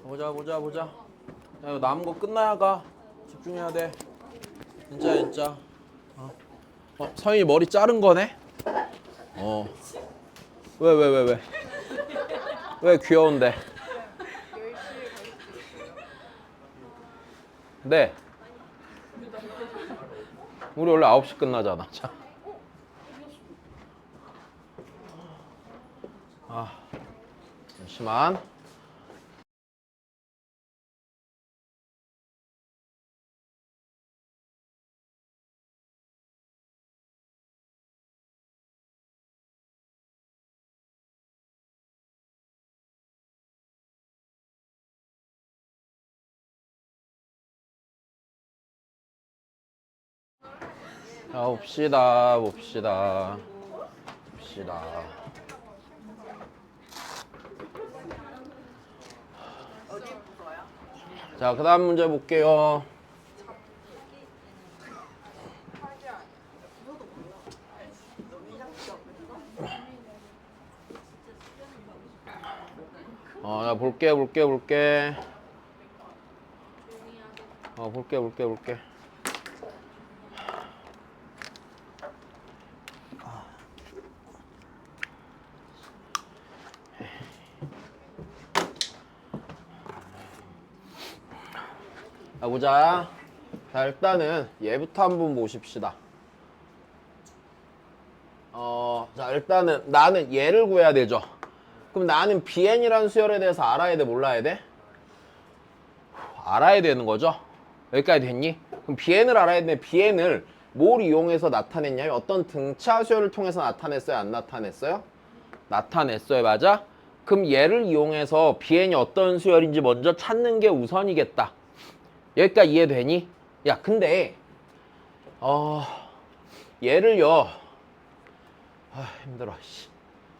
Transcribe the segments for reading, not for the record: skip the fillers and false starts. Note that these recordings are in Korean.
보자. 야, 이거 남은 거 끝나야 가. 집중해야 돼. 진짜. 서인이 머리 자른 거네? 왜? 왜 귀여운데? 네. 우리 원래 9시 끝나잖아. 자. 잠시만. 자, 봅시다. 자, 그 다음 문제 볼게요. 나 볼게. 볼게. 자, 보자. 자, 일단은 얘부터 한번 보십시다. 자, 일단은 나는 얘를 구해야 되죠. 그럼 나는 BN이라는 수열에 대해서 알아야 돼, 몰라야 돼? 알아야 되는 거죠. 여기까지 됐니? 그럼 BN을 알아야 되는데 BN을 뭘 이용해서 나타냈냐면 어떤 등차 수열을 통해서 나타냈어요? 안 나타냈어요? 나타냈어요. 맞아? 그럼 얘를 이용해서 BN이 어떤 수열인지 먼저 찾는 게 우선이겠다. 여기까지 이해되니? 야, 근데 얘를요. 힘들어.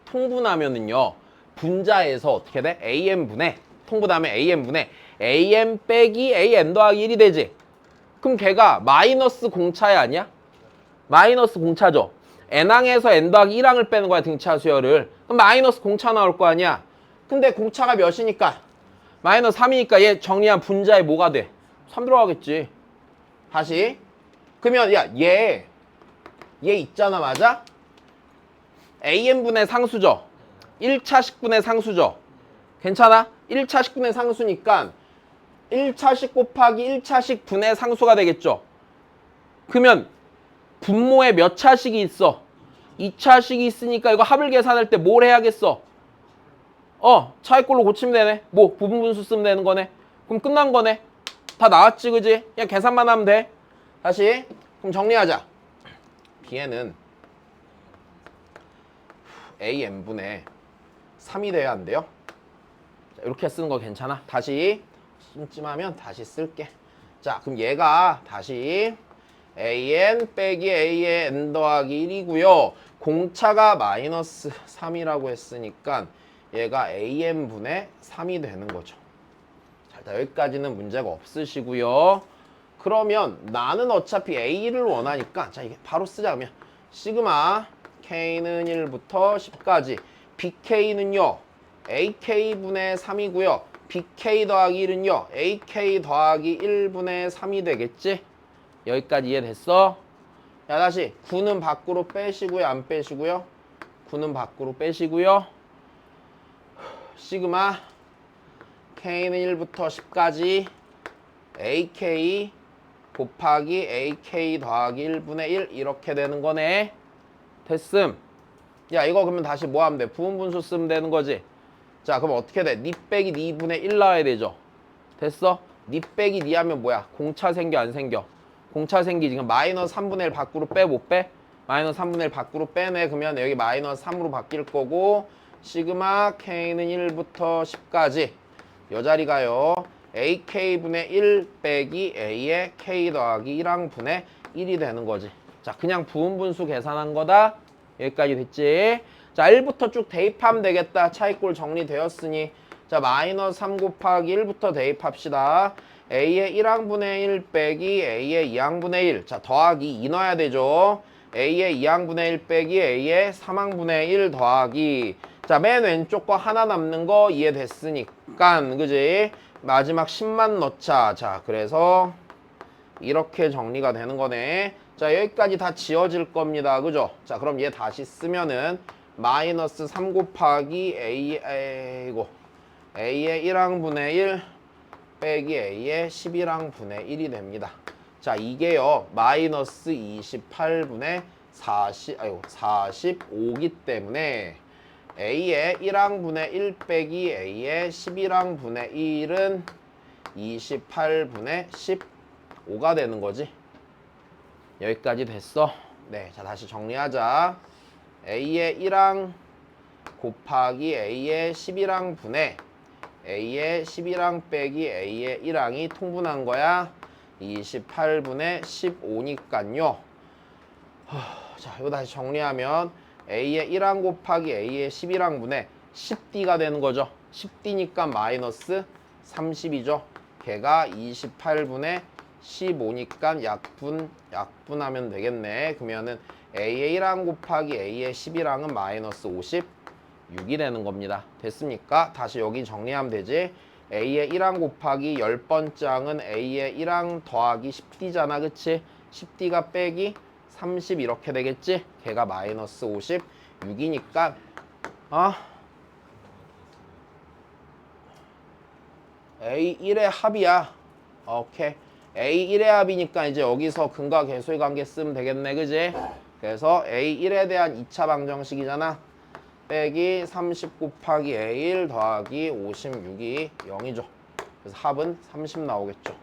통분하면은요. 분자에서 어떻게 돼? AN분의 통분하면 AN분의 AN 빼기 AN 더하기 1이 되지. 그럼 걔가 마이너스 공차야 아니야? 마이너스 공차죠. n항에서 n 더하기 1항을 빼는 거야, 등차 수열을. 그럼 마이너스 공차 나올 거 아니야. 근데 공차가 몇이니까? 마이너스 3이니까 얘 정리한 분자에 뭐가 돼? 3 들어가겠지. 다시. 그러면 야, 얘 있잖아, 맞아? AN분의 상수죠. 1차식분의 상수죠. 괜찮아? 1차식분의 상수니까 1차식 곱하기 1차식 분의 상수가 되겠죠. 그러면 분모에 몇 차식이 있어? 2차식이 있으니까 이거 합을 계산할 때 뭘 해야겠어? 차이꼴로 고치면 되네. 뭐 부분분수 쓰면 되는 거네. 그럼 끝난 거네. 다 나왔지, 그지? 그냥 계산만 하면 돼. 다시. 그럼 정리하자. B에는 AN분의 3이 돼야 한대요. 자, 이렇게 쓰는 거 괜찮아? 다시 찜찜하면 다시 쓸게. 자, 그럼 얘가 다시 AN 빼기 AN 더하기 1이고요. 공차가 마이너스 3이라고 했으니까 얘가 AN분의 3이 되는 거죠. 자, 일단 여기까지는 문제가 없으시고요. 그러면 나는 어차피 A를 원하니까 자, 이게 바로 쓰자. 그러면 시그마 K는 1부터 10까지 BK는요 AK분의 3이고요. BK 더하기 1은요 AK 더하기 1분의 3이 되겠지? 여기까지 이해됐어? 야, 다시 9는 밖으로 빼시고요, 안 빼시고요? 9는 밖으로 빼시고요. 시그마 K는 1부터 10까지 AK 곱하기 AK 더하기 1분의 1 이렇게 되는 거네. 됐음. 야, 이거 그러면 다시 뭐 하면 돼? 부분분수 쓰면 되는 거지. 자, 그럼 어떻게 돼? 니 빼기 니 2분의 1 나와야 되죠. 됐어? 니 빼기 니 하면 뭐야? 공차 생겨, 안 생겨? 공차 생기지. 그럼 마이너스 3분의 1 밖으로 빼, 못 빼? 마이너스 3분의 1 밖으로 빼네. 그러면 여기 마이너스 3으로 바뀔 거고 시그마 K는 1부터 10까지 이 자리가요. AK분의 1 빼기 A의 K 더하기 1항 분의 1이 되는 거지. 자, 그냥 부분분수 계산한 거다. 여기까지 됐지? 자, 1부터 쭉 대입하면 되겠다. 차이꼴 정리되었으니. 자, 마이너스 3 곱하기 1부터 대입합시다. A의 1항분의 1 빼기 A의 2항분의 1. 자, 더하기 2 넣어야 되죠. A의 2항분의 1 빼기 A의 3항분의 1 더하기. 자, 맨 왼쪽 거 하나 남는 거 이해됐으니까. 그지? 마지막 10만 넣자. 자, 그래서 이렇게 정리가 되는 거네. 자, 여기까지 다 지워질 겁니다. 그죠? 자, 그럼 얘 다시 쓰면은 마이너스 3 곱하기 A의 1항분의 1 빼기 A의 11항분의 1이 됩니다. 자, 이게요. 마이너스 28분의 45기 때문에 A의 1항분의 1 빼기 A의 11항분의 1은 28분의 15가 되는 거지. 여기까지 됐어. 네, 자 다시 정리하자. A의 1항 곱하기 A의 11항분의 A의 11항 빼기 A의 1항이 통분한 거야. 28분의 15니깐요. 자, 이거 다시 정리하면 A의 1항 곱하기 A의 11항분의 10D가 되는 거죠. 10D니까 마이너스 30이죠. 걔가 28분의 15니까 약분하면 되겠네. 그러면은 A의 1항 곱하기 A의 11항은 마이너스 56이 되는 겁니다. 됐습니까? 다시 여기 정리하면 되지. A의 1항 곱하기 10번째 항은 A의 1항 더하기 10D잖아. 그치? 10D가 빼기 30 이렇게 되겠지? 걔가 마이너스 56이니까 A1의 합이야. 오케이. A1의 합이니까 이제 여기서 근과 계수의 관계 쓰면 되겠네. 그지? 그래서 A1에 대한 2차 방정식이잖아. 빼기 30 곱하기 A1 더하기 56이 0이죠. 그래서 합은 30 나오겠죠.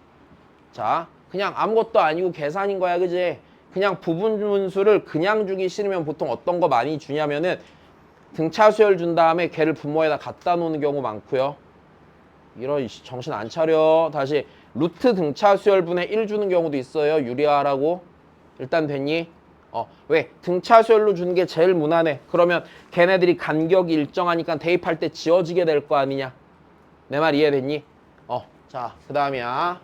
자, 그냥 아무것도 아니고 계산인 거야. 그지? 그냥 부분분수를 그냥 주기 싫으면 보통 어떤 거 많이 주냐면은 등차수열 준 다음에 걔를 분모에다 갖다 놓는 경우 많고요. 이런 정신 안 차려. 다시 루트 등차수열분의 1 주는 경우도 있어요. 유리화라고. 일단 됐니? 왜? 등차수열로 주는 게 제일 무난해. 그러면 걔네들이 간격이 일정하니까 대입할 때 지워지게 될 거 아니냐. 내 말 이해됐니? 자, 그 다음이야.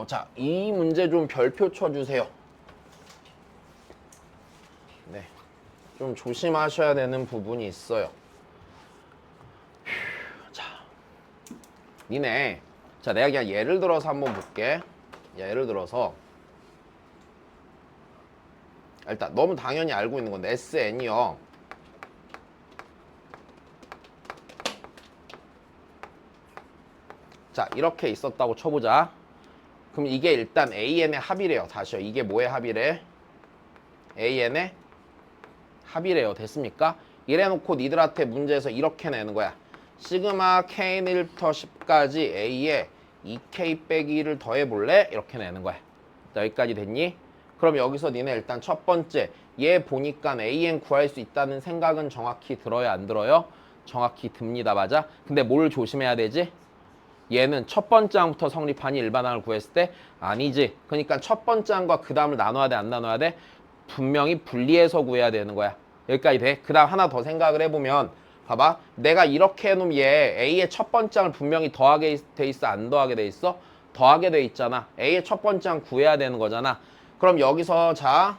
자, 이 문제 좀 별표 쳐주세요. 네, 좀 조심하셔야 되는 부분이 있어요. 자, 니네, 자, 내가 그냥 예를 들어서 한번 볼게. 예를 들어서 일단 너무 당연히 알고 있는 건데 SN이요. 자, 이렇게 있었다고 쳐보자. 그럼 이게 일단 AN의 합이래요. 다시요. 이게 뭐의 합이래? AN의 합이래요. 됐습니까? 이래놓고 니들한테 문제에서 이렇게 내는 거야. 시그마 K는 1부터 10까지 A에 2K 빼기 1을 더해볼래? 이렇게 내는 거야. 자, 여기까지 됐니? 그럼 여기서 니네 일단 첫 번째 얘 보니까 AN 구할 수 있다는 생각은 정확히 들어요? 안 들어요? 정확히 듭니다. 맞아? 근데 뭘 조심해야 되지? 얘는 첫 번째 항부터 성립하니 일반항을 구했을 때 아니지. 그러니까 첫 번째 항과 그 다음을 나눠야 돼? 안 나눠야 돼? 분명히 분리해서 구해야 되는 거야. 여기까지 돼? 그 다음 하나 더 생각을 해보면 봐봐. 내가 이렇게 해놓으면 얘 A의 첫 번째 항을 분명히 더하게 돼 있어? 안 더하게 돼 있어? 더하게 돼 있잖아. A의 첫 번째 항 구해야 되는 거잖아. 그럼 여기서 자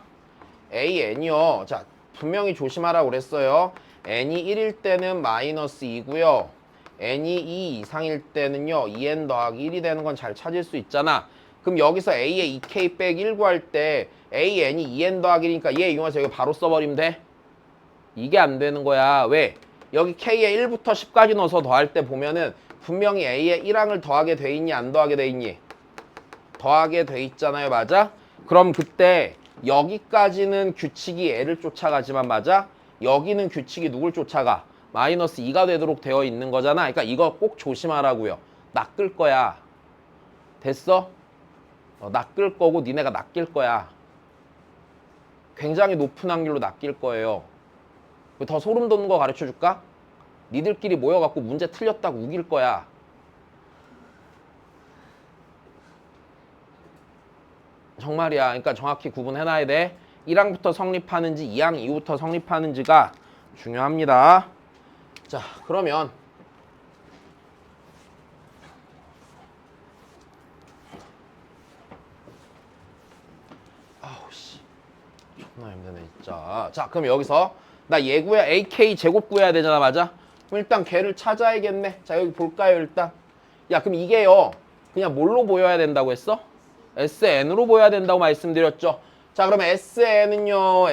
AN이요. 자, 분명히 조심하라고 그랬어요. N이 1일 때는 마이너스 2고요. N이 2 이상일 때는요 2N 더하기 1이 되는 건 잘 찾을 수 있잖아. 그럼 여기서 A의 2K 빼기 1 구할 때 AN이 2N 더하기 1이니까 얘 이용해서 여기 바로 써버리면 돼. 이게 안 되는 거야. 왜? 여기 K에 1부터 10까지 넣어서 더할 때 보면은 분명히 A의 1항을 더하게 돼 있니? 안 더하게 돼 있니? 더하게 돼 있잖아요. 맞아? 그럼 그때 여기까지는 규칙이 L을 쫓아가지만 맞아? 여기는 규칙이 누굴 쫓아가? 마이너스 2가 되도록 되어 있는 거잖아. 그러니까 이거 꼭 조심하라고요. 낚을 거야. 됐어? 낚을 거고 니네가 낚일 거야. 굉장히 높은 확률로 낚일 거예요. 더 소름 돋는 거 가르쳐 줄까? 니들끼리 모여갖고 문제 틀렸다고 우길 거야. 정말이야. 그러니까 정확히 구분해놔야 돼. 1항부터 성립하는지 2항 이후부터 성립하는지가 중요합니다. 자, 그러면 하나 힘드네 진짜. 자 그럼 여기서 나 얘 구해야 AK 제곱 구해야 되잖아. 맞아? 그럼 일단 걔를 찾아야겠네. 자 여기 볼까요 일단. 야 그럼 이게요 그냥 뭘로 보여야 된다고 했어? SN으로 보여야 된다고 말씀드렸죠. 자 그러면 SN은요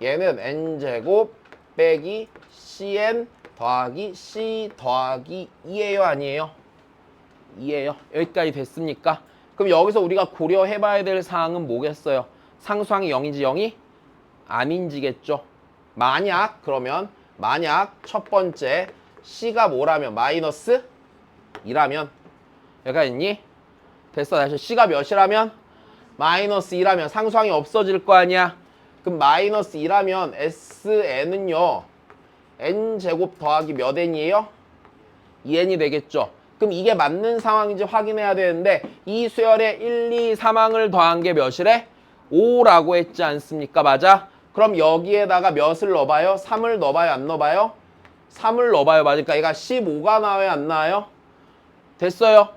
얘는 N제곱 빼기 CN 더하기 C 더하기 2예요 아니에요? 2예요. 여기까지 됐습니까? 그럼 여기서 우리가 고려해봐야 될 사항은 뭐겠어요? 상수항이 0인지 0이 아닌지겠죠. 만약 첫 번째 C가 뭐라면 마이너스 2라면 여기가 있니? 됐어. 다시 C가 몇이라면? 마이너스 2라면 상수항이 없어질 거 아니야. 그럼 마이너스 2라면 SN은요 N제곱 더하기 몇 N이에요? 2N이 되겠죠. 그럼 이게 맞는 상황인지 확인해야 되는데 이 수열에 1, 2, 3항을 더한 게 몇이래? 5라고 했지 않습니까? 맞아? 그럼 여기에다가 몇을 넣어봐요? 3을 넣어봐요? 안 넣어봐요? 3을 넣어봐요. 맞으니까 얘가 15가 나와요? 안 나와요? 됐어요?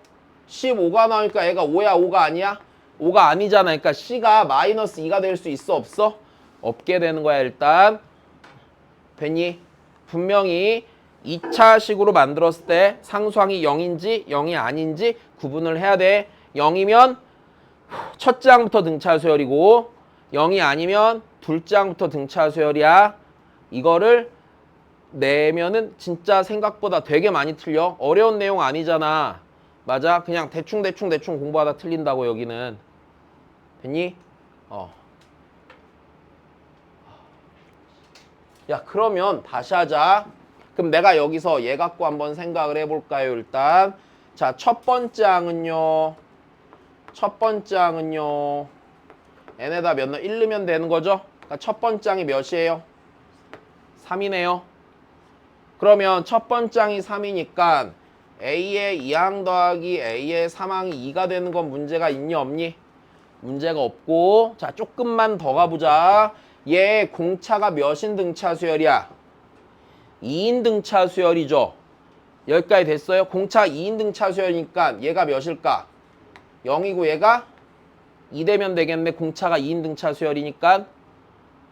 15가 나오니까 얘가 5야? 5가 아니야? 5가 아니잖아. 그러니까 C가 마이너스 2가 될 수 있어? 없어? 없게 되는 거야 일단. 됐니? 분명히 2차식으로 만들었을 때 상수항이 0인지 0이 아닌지 구분을 해야 돼. 0이면 첫째 항부터 등차 수열이고 0이 아니면 둘째 항부터 등차 수열이야. 이거를 내면은 진짜 생각보다 되게 많이 틀려. 어려운 내용 아니잖아. 맞아? 그냥 대충 공부하다 틀린다고 여기는. 됐니? 야 그러면 다시 하자. 그럼 내가 여기서 얘 갖고 한번 생각을 해볼까요 일단. 자 첫 번째 항은요 n에다 몇 넣어? 1 넣으면 되는 거죠. 그러니까 첫 번째 항이 몇이에요? 3이네요. 그러면 첫 번째 항이 3이니까 A의 2항 더하기 A의 3항이 2가 되는 건 문제가 있니 없니? 문제가 없고. 자 조금만 더 가보자. 얘 공차가 몇인 등차 수열이야? 2인 등차 수열이죠. 여기까지 됐어요? 공차 2인 등차 수열이니까 얘가 몇일까? 0이고 얘가 2 되면 되겠네. 공차가 2인 등차 수열이니까.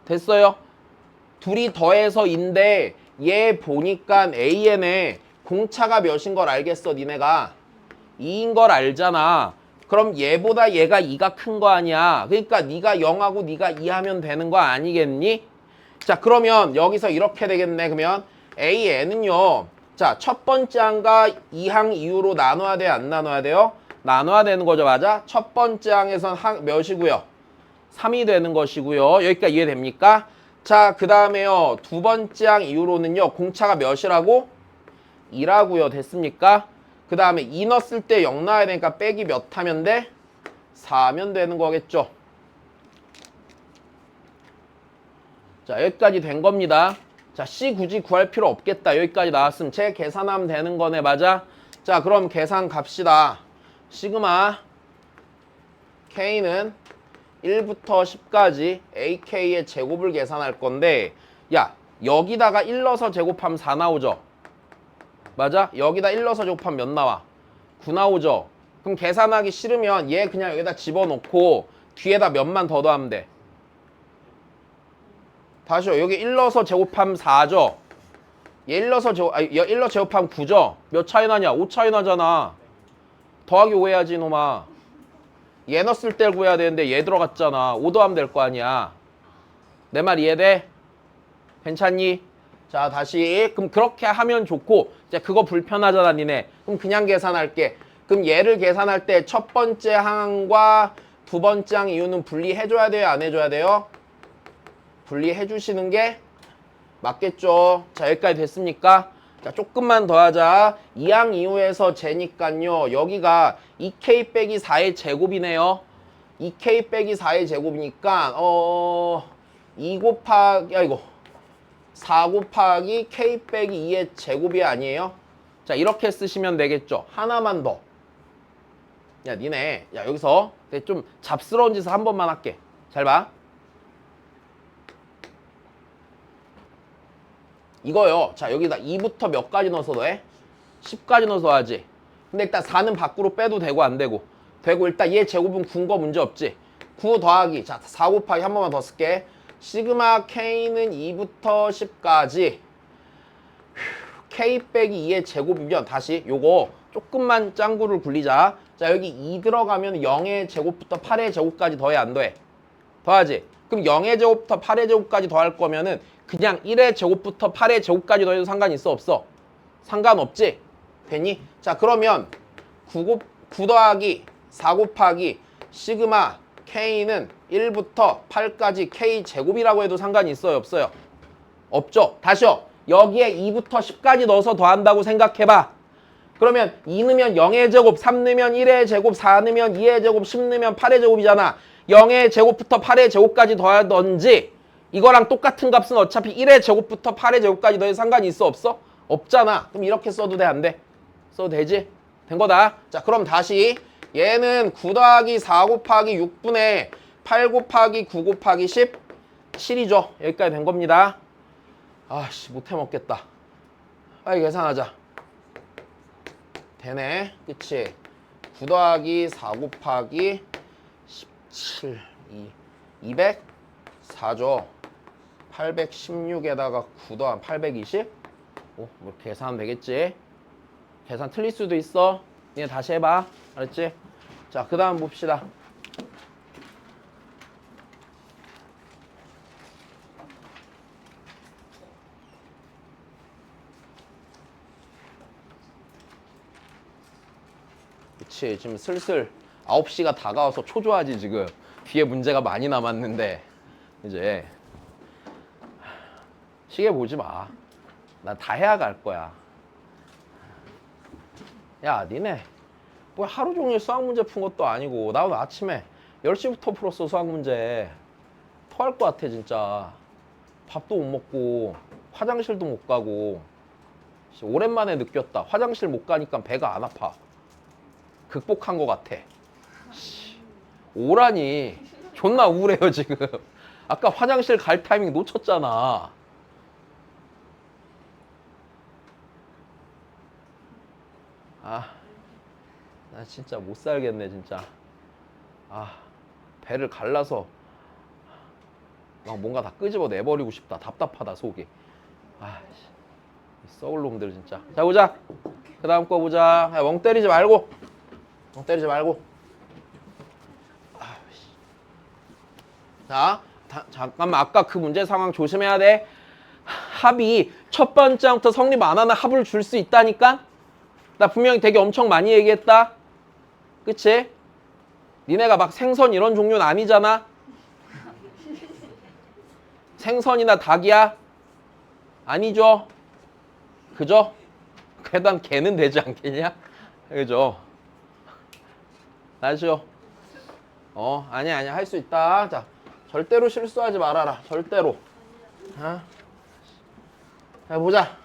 됐어요? 둘이 더해서 인데 얘 보니까 AN에 공차가 몇인 걸 알겠어 니네가? 2인 걸 알잖아. 그럼 얘보다 얘가 2가 큰 거 아니야. 그러니까 네가 0하고 네가 2 하면 되는 거 아니겠니? 자 그러면 여기서 이렇게 되겠네. 그러면 AN은요. 자 첫 번째 항과 2항 이후로 나눠야 돼요? 안 나눠야 돼요? 나눠야 되는 거죠. 맞아? 첫 번째 항에선 몇이고요? 3이 되는 것이고요. 여기까지 이해됩니까? 자 그 다음에요. 두 번째 항 이후로는요. 공차가 몇이라고? 2라고요. 됐습니까? 그 다음에 2 넣었을 때 0 나와야 되니까 빼기 몇 하면 돼? 4 하면 되는 거겠죠. 자 여기까지 된 겁니다. 자 C 굳이 구할 필요 없겠다. 여기까지 나왔으면 제 계산하면 되는 거네. 맞아? 자 그럼 계산 갑시다. 시그마 K는 1부터 10까지 AK의 제곱을 계산할 건데 야 여기다가 1 넣어서 제곱하면 4 나오죠. 맞아? 여기다 1 넣어서 제곱하면 몇 나와? 9 나오죠. 그럼 계산하기 싫으면 얘 그냥 여기다 집어넣고 뒤에다 몇만 더 더하면 돼. 다시요. 여기 1 넣어서 제곱하면 4죠. 얘 1 넣어서 제곱하면 9죠. 몇 차이 나냐? 5 차이 나잖아. 더하기 5 해야지 이놈아. 얘 넣었을 때 구해야 되는데 얘 들어갔잖아. 5 더하면 될 거 아니야. 내 말 이해돼? 괜찮니? 자 다시 그럼 그렇게 하면 좋고 이제 그거 불편하잖아 니네. 그럼 그냥 계산할게. 그럼 얘를 계산할 때 첫 번째 항과 두 번째 항 이유는 분리해줘야 돼요? 안 해줘야 돼요? 분리해 주시는 게 맞겠죠. 자 여기까지 됐습니까? 자 조금만 더 하자. 2항 이후에서 재니깐요. 여기가 2K 빼기 4의 제곱이네요. 2K 빼기 4의 제곱이니까 2 곱하기 4 곱하기 K 빼기 2의 제곱이 아니에요? 자 이렇게 쓰시면 되겠죠. 하나만 더. 야 니네 야 여기서 좀 잡스러운 짓을 한 번만 할게. 잘 봐. 이거요. 자 여기다 2부터 몇 가지 넣어서 해? 10까지 넣어서 하지. 근데 일단 4는 밖으로 빼도 되고 안 되고. 되고 일단 얘 제곱은 군 거 문제 없지. 9 더하기 자 4 곱하기 한 번만 더 쓸게. 시그마 K는 2부터 10까지 K 빼기 2의 제곱이면 다시 요거 조금만 짱구를 굴리자. 자 여기 2 들어가면 0의 제곱부터 8의 제곱까지 더해 안 더해? 더하지. 그럼 0의 제곱부터 8의 제곱까지 더할 거면은 그냥 1의 제곱부터 8의 제곱까지 더해도 상관 있어 없어? 상관없지? 되니? 자 그러면 9 더하기 4 곱하기 시그마 K는 1부터 8까지 K 제곱이라고 해도 상관이 있어요 없어요? 없죠? 다시요. 여기에 2부터 10까지 넣어서 더한다고 생각해봐. 그러면 2 넣으면 0의 제곱, 3 넣으면 1의 제곱, 4 넣으면 2의 제곱, 10 넣으면 8의 제곱이잖아. 0의 제곱부터 8의 제곱까지 더하던지 이거랑 똑같은 값은 어차피 1의 제곱부터 8의 제곱까지 더해도 상관이 있어 없어? 없잖아. 그럼 이렇게 써도 돼 안 돼? 써도 되지? 된 거다. 자 그럼 다시 얘는 9 더하기 4 곱하기 6분의 8 곱하기 9 곱하기 10 7이죠. 여기까지 된 겁니다. 아씨 못해 먹겠다. 빨리 계산하자. 되네. 그치? 9 더하기 4 곱하기 17 204죠. 816에다가 9 더하면 820? 오, 뭐 계산하면 되겠지? 계산 틀릴 수도 있어. 니네 다시 해봐. 알았지? 자, 그 다음 봅시다. 그치, 지금 슬슬 9시가 다가와서 초조하지 지금. 뒤에 문제가 많이 남았는데 이제 시계 보지 마. 나 다 해야 갈 거야. 야, 니네 뭐 하루 종일 수학 문제 푼 것도 아니고 나 오늘 아침에 10시부터 풀었어 수학 문제. 토할 것 같아 진짜. 밥도 못 먹고 화장실도 못 가고 오랜만에 느꼈다. 화장실 못 가니까 배가 안 아파. 극복한 것 같아. 오라니 존나 우울해요 지금. 아까 화장실 갈 타이밍 놓쳤잖아. 아, 나 진짜 못 살겠네 진짜. 아, 배를 갈라서 막 뭔가 다 끄집어 내버리고 싶다. 답답하다 속이. 아, 썩을 놈들 진짜. 자 보자. 그 다음 거 보자. 야, 멍 때리지 말고. 멍 때리지 말고. 자, 잠깐만. 아까 그 문제 상황 조심해야 돼. 합이 첫 번째부터 성립 안 하는 합을 줄 수 있다니까? 나 분명히 되게 엄청 많이 얘기했다. 그치? 니네가 막 생선 이런 종류는 아니잖아? 생선이나 닭이야? 아니죠? 그죠? 그래도 개는 되지 않겠냐? 그죠? 다시요. 아니야. 할 수 있다. 자, 절대로 실수하지 말아라. 절대로. 자, 보자.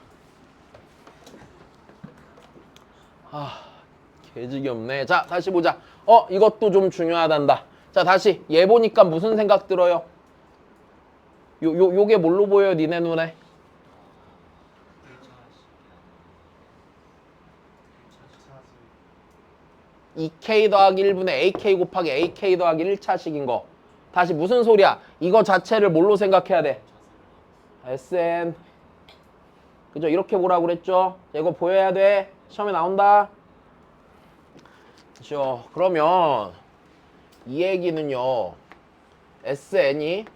개지겹네. 자, 다시 보자. 이것도 좀 중요하단다. 자, 다시 얘 보니까 무슨 생각 들어요? 요게 뭘로 보여요, 니네 눈에? EK 더하기 1분의 AK 곱하기 AK 더하기 1차식인 거. 다시 무슨 소리야? 이거 자체를 뭘로 생각해야 돼? SN. 그죠? 이렇게 보라고 그랬죠? 이거 보여야 돼. 시험에 나온다. 그죠? 그러면 이 얘기는요. SN이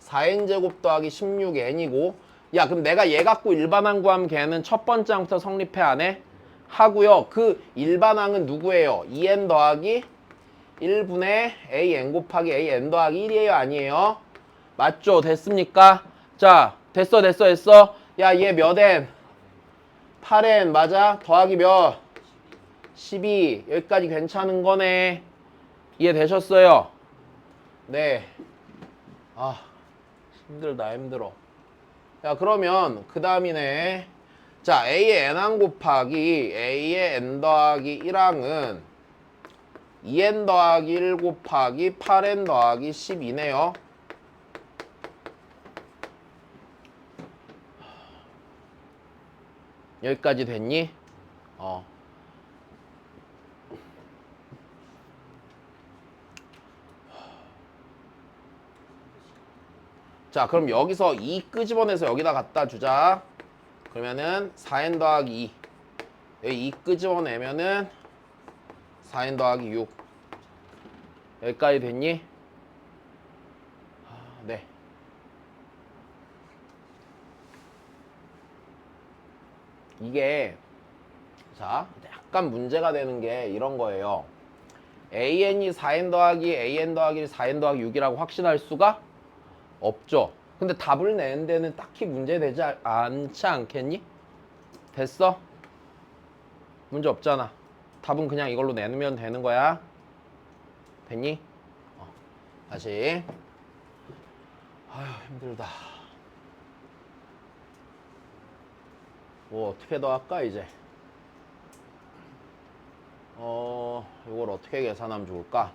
4n제곱 더하기 16n이고 야 그럼 내가 얘 갖고 일반항 구하면 걔는 첫 번째 항부터 성립해 안 해? 하고요. 그 일반항은 누구예요? 2n 더하기 1분의 an 곱하기 an 더하기 1이에요? 아니에요? 맞죠? 됐습니까? 자 됐어. 야 얘 몇 n? 8n 맞아? 더하기 몇? 12 여기까지 괜찮은 거네. 이해되셨어요? 네. 힘들다 힘들어. 야 그러면 그 다음이네. 자 a의 n항 곱하기 a의 n 더하기 1항은 2n 더하기 1 곱하기 8n 더하기 12네요. 여기까지 됐니? 자, 그럼 여기서 2 끄집어내서 여기다 갖다 주자. 그러면은 4n 더하기 2. 여기 2 끄집어내면은 4n 더하기 6. 여기까지 됐니? 네. 이게 자, 약간 문제가 되는 게 이런 거예요. an이 4n 더하기 an 더하기 4n 더하기 6이라고 확신할 수가 없죠. 근데 답을 내는 데는 딱히 문제되지 않지 않겠니? 됐어? 문제 없잖아. 답은 그냥 이걸로 내놓으면 되는 거야. 됐니? 다시. 아휴, 힘들다. 뭐 어떻게 더 할까 이제? 이걸 어떻게 계산하면 좋을까?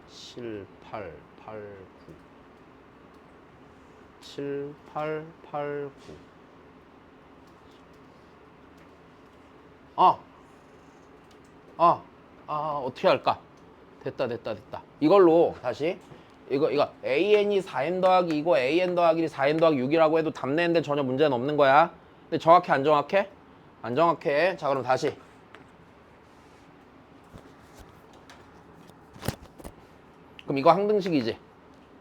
(7, 8, 8, 9) 7, 8, 8, 9 어떻게 할까? 됐다. 이걸로 다시 이거 an이 4n 더하기 이거 an 더하기 4n 더하기 6이라고 해도 답 내는데 전혀 문제는 없는 거야. 근데 정확해 안 정확해? 안 정확해. 자, 그럼 다시 그럼 이거 항등식이지.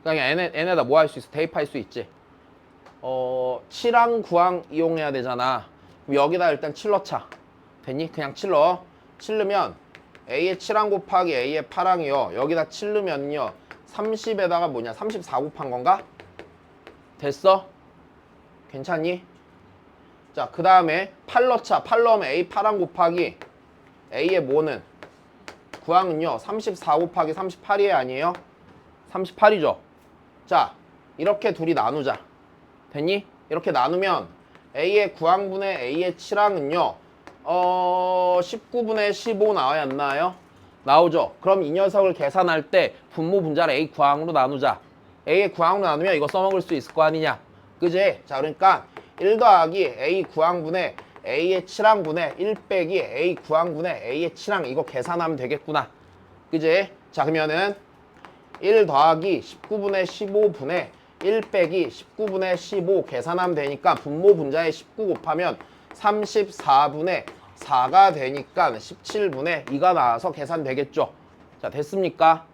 그냥 n에다 뭐 할 수 있어? 대입할 수 있지. 7항 9항 이용해야 되잖아. 그럼 여기다 일단 7 넣자. 됐니? 그냥 7 넣어. 7 넣으면 a의 7항 곱하기 a의 8항이요. 여기다 7 넣으면요. 30에다가 뭐냐? 34 곱한 건가? 됐어? 괜찮니? 자, 그 다음에 8 넣자. 8 넣으면 a 8항 곱하기 a의 뭐는? 9항은요. 34 곱하기 38이 아니에요? 38이죠? 자, 이렇게 둘이 나누자. 됐니? 이렇게 나누면 a의 9항분의 a의 7항은요. 19분의 15 나와야 안 나와요? 나오죠? 그럼 이 녀석을 계산할 때 분모 분자를 a 9항으로 나누자. a의 9항으로 나누면 이거 써먹을 수 있을 거 아니냐? 그지? 자, 그러니까 1 더하기 a 9항분의 a의 7항분의 1 빼기 a 9항분의 a의 7항 이거 계산하면 되겠구나. 그지? 자, 그러면은 1 더하기 19분의 15분의 1 빼기 19분의 15 계산하면 되니까 분모 분자에 19 곱하면 34분의 4가 되니까 17분의 2가 나와서 계산되겠죠. 자, 됐습니까?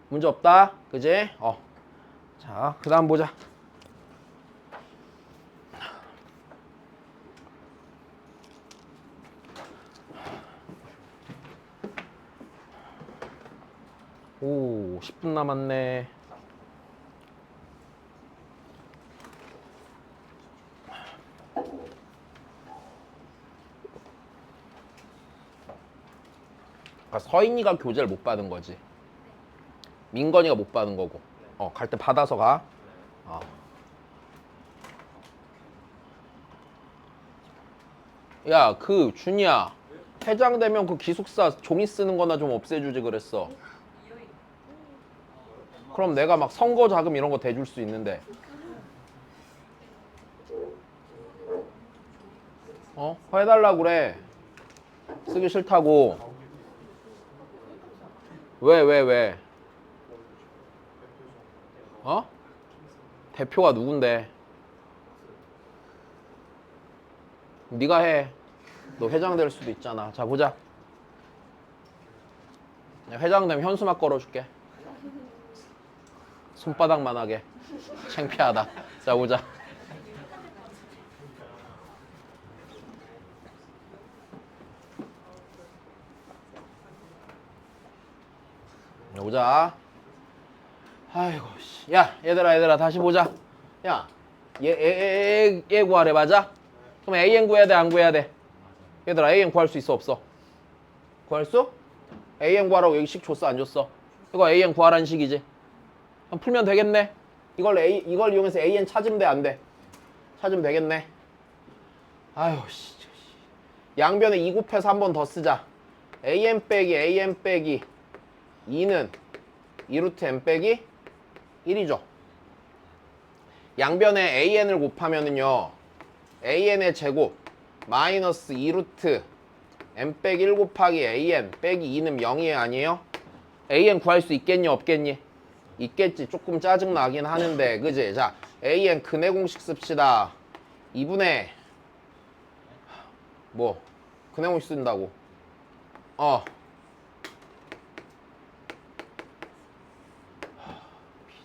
문제 없다. 그지? 자, 그 다음 보자. 오, 10분 남았네. 그러니까 서인이가 교재를 못 받은 거지. 민건이가 못 받은 거고. 갈 때 받아서 가. 야, 그 준이야. 해장되면 그 기숙사 종이 쓰는 거나 좀 없애주지 그랬어. 그럼 내가 막 선거 자금 이런 거 대줄 수 있는데. 해달라고 그래. 쓰기 싫다고. 왜? 대표가 누군데? 네가 해. 너 회장 될 수도 있잖아. 자, 보자. 회장 되면 현수막 걸어줄게. 손바닥만 하게. 창피하다. 자, 보자. 보자. 아이고, 씨. 야, 얘들아, 다시 보자. 야, 얘 구하래, 맞아? 그럼 AN 구해야 돼, 안 구해야 돼? 얘들아, AN 구할 수 있어, 없어? 구할 수? AN 구하라고 여기 식 줬어, 안 줬어? 이거 AN 구하라는 식이지. 그럼 풀면 되겠네? 이걸 이용해서 AN 찾으면 돼, 안 돼? 찾으면 되겠네. 아유, 씨. 양변에 2 곱해서 한 번 더 쓰자. AN 빼기 2는 2루트 n 빼기 1이죠. 양변에 AN을 곱하면은요. AN의 제곱 마이너스 2루트 n 빼기 1 곱하기 an 빼기 2는 0이 아니에요? an 구할 수 있겠니 없겠니? 있겠지. 조금 짜증나긴 하는데 그지? 자, an 근해 공식 씁시다. 2분의 뭐 근해 공식 쓴다고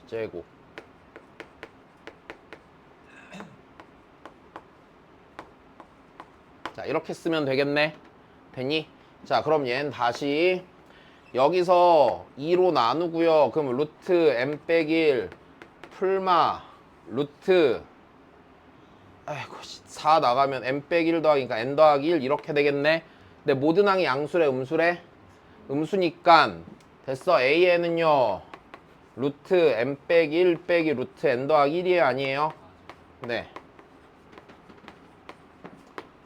b제곱 자, 이렇게 쓰면 되겠네. 됐니? 자, 그럼 얘는 다시 여기서 2로 나누고요. 그럼 루트 n 빼기 1 풀마 루트 4 나가면 n 빼기 1 더하기니까 n 더하기 1 이렇게 되겠네. 근데 모든 항이 양수래 음수래? 음수니까 됐어. an은요 루트 n 빼기 1 빼기 루트 n 더하기 1이 아니에요? 네.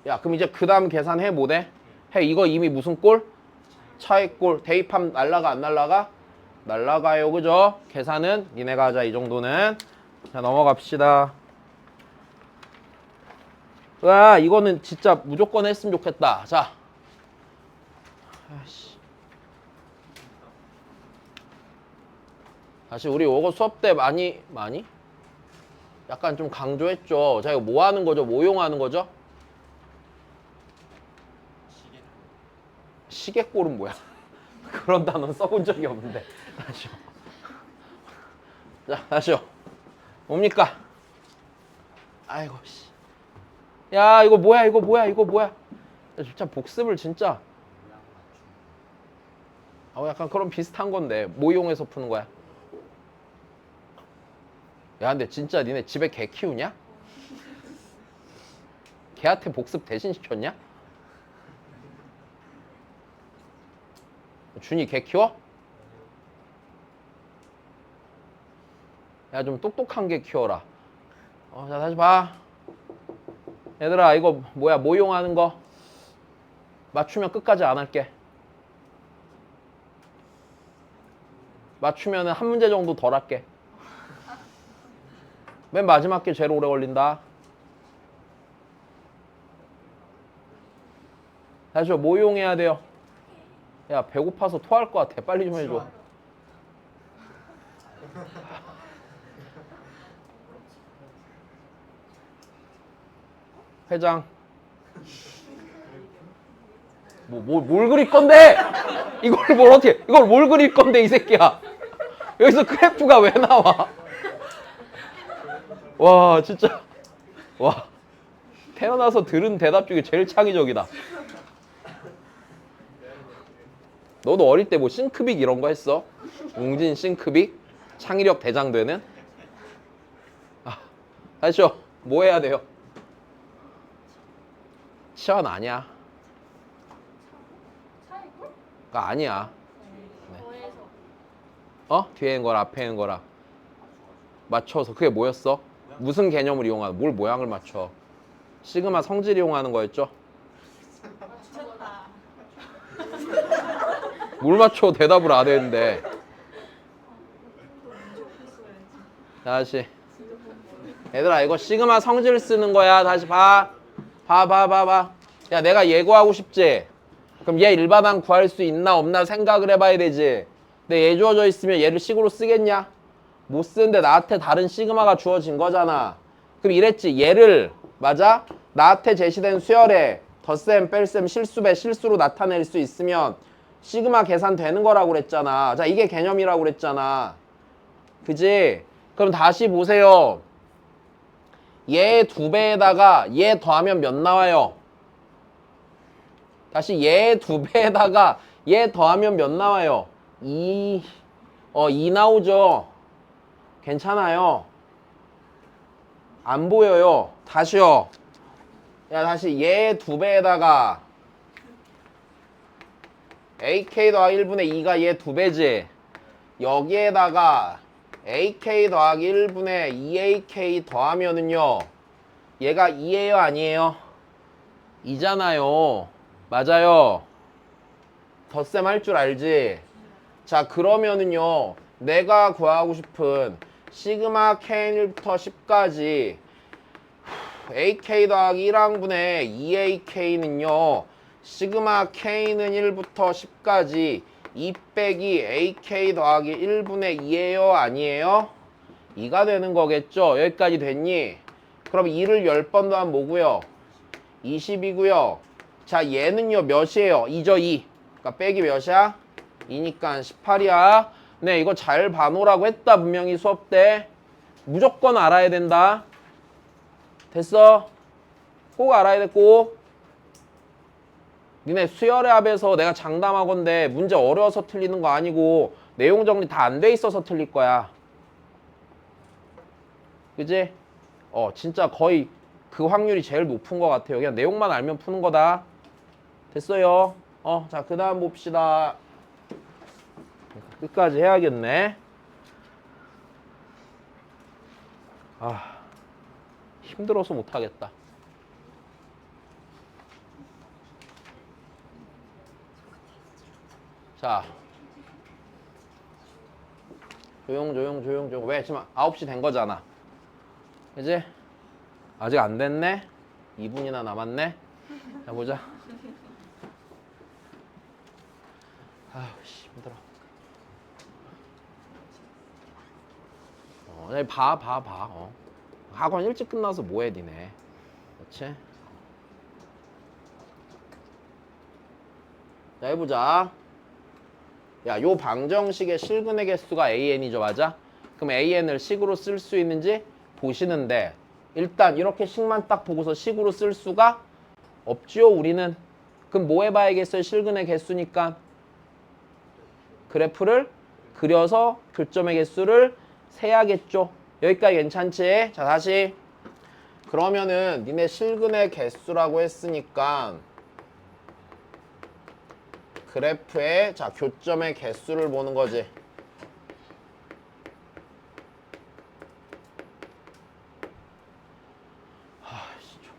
야, 그럼 이제 그 다음 계산해 뭐래? 해. 이거 이미 무슨 꼴? 차의 꼴. 대입하면 날라가 안 날라가? 날라가요. 그죠? 계산은 니네가 하자. 이 정도는. 자, 넘어갑시다. 와, 이거는 진짜 무조건 했으면 좋겠다. 자. 다시 우리 이거 수업 때 많이? 약간 좀 강조했죠. 자, 이거 뭐 하는 거죠? 뭐 이용하는 거죠? 시계꼴은 뭐야? 그런 단어 써본 적이 없는데. 다시요. 자, 다시요. 뭡니까? 아이고 씨. 야, 이거 뭐야? 이거 뭐야? 진짜 복습을 진짜. 약간 그런 비슷한 건데 뭐 이용해서 푸는 거야? 야, 근데 진짜 니네 집에 개 키우냐? 개한테 복습 대신 시켰냐? 준이 개 키워? 야, 좀 똑똑한 개 키워라. 자, 다시 봐. 얘들아, 이거 뭐야? 뭐 이용하는 거? 맞추면 끝까지 안 할게. 맞추면은 한 문제 정도 덜 할게. 맨 마지막 게 제일 오래 걸린다. 다시 뭐 이용해야 돼요? 야, 배고파서 토할 것 같아. 빨리 좀 해줘. 회장. 뭘 그릴 건데? 이걸 뭘 그릴 건데, 이 새끼야. 여기서 그래프가 왜 나와? 와, 진짜. 와. 태어나서 들은 대답 중에 제일 창의적이다. 너도 어릴 때 뭐 싱크빅 이런 거 했어? 웅진 싱크빅? 창의력 대장 되는? 다시요. 뭐 해야 돼요? 시원 아니야. 그러니까 아니야. 네. 뒤에 있는 거랑 앞에 있는 거랑 맞춰서. 그게 뭐였어? 무슨 개념을 이용하는? 뭘 모양을 맞춰? 시그마 성질 이용하는 거였죠? 뭘 맞춰 대답을 안 했는데. 다시. 얘들아, 이거 시그마 성질 쓰는 거야. 다시 봐. 봐. 야, 내가 예고하고 싶지? 그럼 얘 일반항 구할 수 있나 없나 생각을 해봐야 되지. 근데 얘 주어져 있으면 얘를 식으로 쓰겠냐? 못 쓰는데 나한테 다른 시그마가 주어진 거잖아. 그럼 이랬지. 얘를 맞아? 나한테 제시된 수열에 덧셈, 뺄셈, 실수배, 실수로 나타낼 수 있으면 시그마 계산되는 거라고 그랬잖아. 자, 이게 개념이라고 그랬잖아. 그지? 그럼 다시 보세요. 얘 2배에다가 얘 더하면 몇 나와요? 다시 얘 2배에다가 얘 더하면 몇 나와요? 2 나오죠. 괜찮아요. 안 보여요. 다시요. 야, 다시 얘 2배에다가 AK 더하기 1분의 2가 얘 2배지. 여기에다가 AK 더하기 1분의 2AK 더하면은요, 얘가 2예요 아니에요? 2잖아요. 맞아요. 덧셈 할 줄 알지? 자, 그러면은요, 내가 구하고 싶은 시그마 K1부터 10까지 AK 더하기 1항분의 2AK는요, 시그마 K는 1부터 10까지 2 빼기 AK 더하기 1분의 2예요? 아니에요? 2가 되는 거겠죠? 여기까지 됐니? 그럼 2를 10번 더하면 뭐고요? 20이고요. 자, 얘는요 몇이에요? 2죠, 2. 그러니까 빼기 몇이야? 2니까 18이야. 네, 이거 잘 봐놓으라고 했다 분명히 수업 때. 무조건 알아야 된다. 됐어? 꼭 알아야 돼, 꼭. 니네 수열의 합에서 내가 장담하건대 문제 어려워서 틀리는 거 아니고 내용 정리 다 안 돼 있어서 틀릴 거야. 그지? 진짜 거의 그 확률이 제일 높은 것 같아요. 그냥 내용만 알면 푸는 거다. 됐어요? 자, 그 다음 봅시다. 끝까지 해야겠네. 힘들어서 못하겠다. 자, 조용. 왜? 지금 9시 된 거잖아. 그지? 아직 안 됐네? 2분이나 남았네? 자, 보자. 힘들어. 봐. 학원 일찍 끝나서 뭐해, 니네. 그렇지? 자, 해보자. 야, 요 방정식의 실근의 개수가 AN이죠, 맞아? 그럼 AN을 식으로 쓸 수 있는지 보시는데 일단 이렇게 식만 딱 보고서 식으로 쓸 수가 없지요, 우리는. 그럼 뭐 해봐야겠어요? 실근의 개수니까 그래프를 그려서 교점의 개수를 세야겠죠. 여기까지 괜찮지? 자, 다시. 그러면은 니네 실근의 개수라고 했으니까 그래프의 자 교점의 개수를 보는 거지.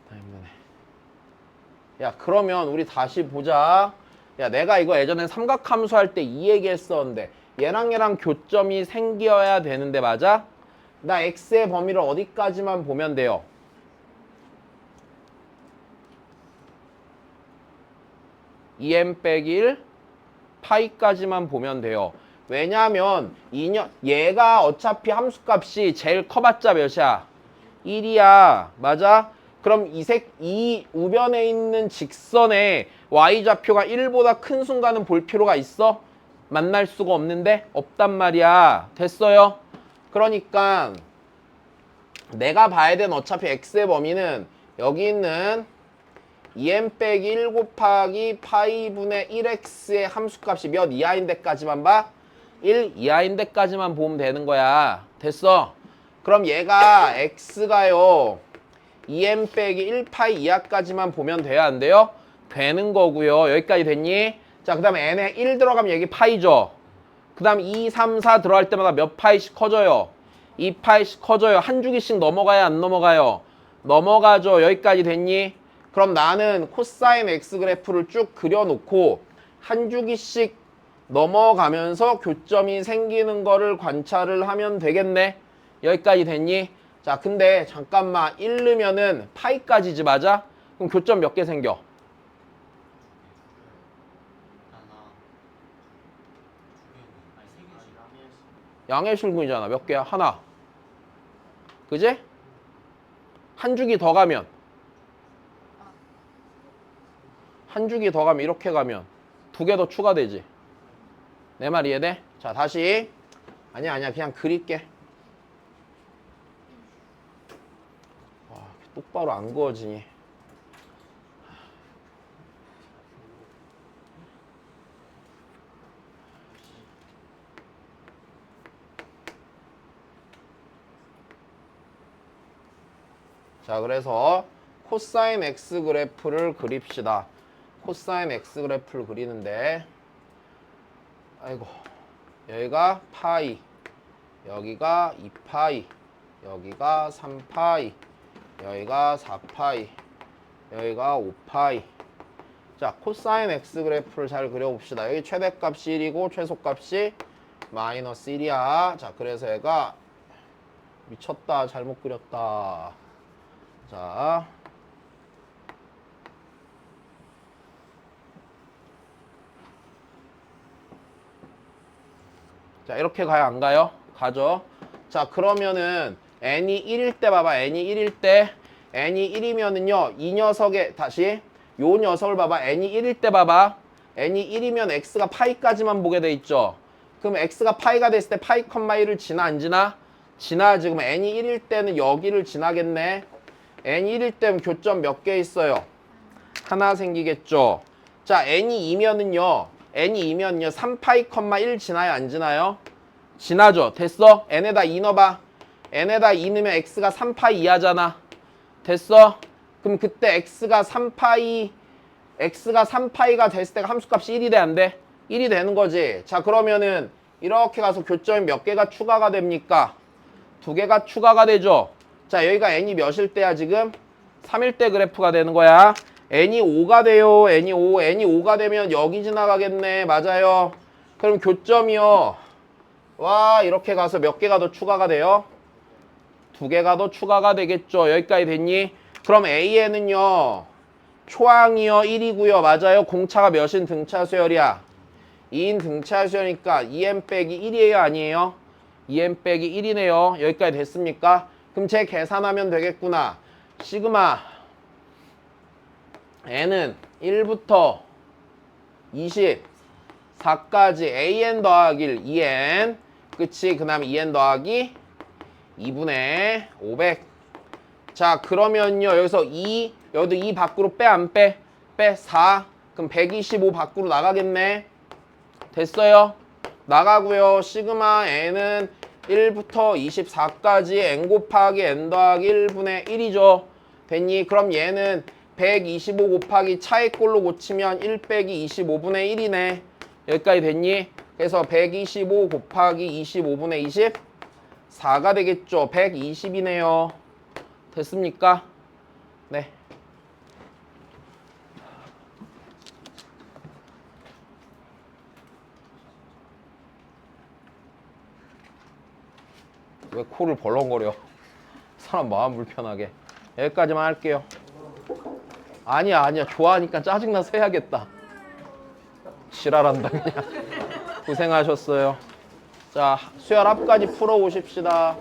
존나 힘드네. 야, 그러면 우리 다시 보자. 야, 내가 이거 예전에 삼각함수 할 때 이 얘기했었는데 얘랑 교점이 생겨야 되는데 맞아? 나 x의 범위를 어디까지만 보면 돼요? EM 빼기 1 파이까지만 보면 돼요. 왜냐면 얘가 어차피 함수값이 제일 커봤자 몇이야? 1이야. 맞아? 그럼 이 우변에 있는 직선의 y좌표가 1보다 큰 순간은 볼 필요가 있어? 만날 수가 없는데? 없단 말이야. 됐어요? 그러니까 내가 봐야 되는 어차피 x의 범위는 여기 있는 2m 빼기 1 곱하기 파이분의 1x의 함수값이 몇 이하인데까지만 봐? 1 이하인데까지만 보면 되는 거야. 됐어? 그럼 얘가 x가요 2m 빼기 1파이 이하까지만 보면 돼야 안 돼요? 되는 거고요. 여기까지 됐니? 자, 그 다음에 n에 1 들어가면 여기 파이죠. 그 다음 2, 3, 4 들어갈 때마다 몇 파이씩 커져요? 2파이씩 커져요. 한 주기씩 넘어가요? 안 넘어가요? 넘어가죠. 여기까지 됐니? 그럼 나는 코사인 x 그래프를 쭉 그려놓고 한 주기씩 넘어가면서 교점이 생기는 거를 관찰을 하면 되겠네. 여기까지 됐니? 자, 근데 잠깐만 1 넣으면은 파이까지지 맞아? 그럼 교점 몇 개 생겨? 양의 실근이잖아. 몇 개야? 하나. 그지? 한 주기 더 가면 이렇게 가면 2개 더 추가되지. 내 말 이해돼? 자, 다시. 아니야. 그냥 그릴게. 똑바로 안 그어지니. 자, 그래서 코사인 x 그래프를 그립시다. 코사인 x 그래프를 그리는데 아이고, 여기가 파이, 여기가 2파이, 여기가 3파이, 여기가 4파이, 여기가 5파이. 자, 코사인 x 그래프를 잘 그려봅시다. 여기 최대값이 1이고 최소값이 마이너스 1이야. 자, 그래서 얘가 미쳤다. 잘못 그렸다. 자, 자, 이렇게 가요, 안 가요? 가죠. 자, 그러면은 n이 1일 때 봐봐. n이 1일 때 n이 1이면은요. 이 녀석의 다시 요 녀석을 봐봐. n이 1일 때 봐봐. n이 1이면 x가 파이까지만 보게 돼 있죠. 그럼 x가 파이가 됐을 때 파이, 1을 지나 안 지나? 지나야지. 그럼 n이 1일 때는 여기를 지나겠네. n이 1일 때면 교점 몇 개 있어요? 하나 생기겠죠. 자, n이 2면은요. n이 2면은요. 3파이, 1 지나요? 안 지나요? 지나죠. 됐어? n에다 2 넣어봐. n에다 2 넣으면 x가 3파이 이하잖아. 됐어? 그럼 그때 x가 3파이가 됐을 때가 함수값이 1이 돼, 안 돼? 1이 되는 거지. 자, 그러면은 이렇게 가서 교점이 몇 개가 추가가 됩니까? 2개가 추가가 되죠. 자, 여기가 n이 몇일 때야 지금? 3일 때 그래프가 되는 거야. n이 5가 돼요. n이 5가 되면 여기 지나가겠네. 맞아요. 그럼 교점이요. 와, 이렇게 가서 몇 개가 더 추가가 돼요? 2개가 더 추가가 되겠죠. 여기까지 됐니? 그럼 A에는요. 초항이요 1이고요. 맞아요. 공차가 몇인 등차 수열이야? 2인 등차 수열이니까 2n 빼기 1이에요? 아니에요? 2n 빼기 1이네요. 여기까지 됐습니까? 그럼 제 계산하면 되겠구나. 시그마 n은 1부터 24까지 an 더하기 1 2n 그치? 그 다음에 2n 더하기 2분의 500. 자, 그러면요 여기서 2 여기도 2 밖으로 빼 안 빼? 빼 4. 그럼 125 밖으로 나가겠네. 됐어요? 나가고요. 시그마 n은 1부터 24까지 n 곱하기 n 더하기 1분의 1이죠. 됐니? 그럼 얘는 125 곱하기 차의 꼴로 고치면 1 빼기 25분의 1이네. 여기까지 됐니? 그래서 125 곱하기 25분의 24가 되겠죠. 120이네요. 됐습니까? 네. 왜 코를 벌렁거려? 사람 마음 불편하게. 여기까지만 할게요. 아니야. 좋아하니까 짜증나서 해야겠다. 지랄한다 그냥. 고생하셨어요. 자, 수열 앞까지 풀어오십시다.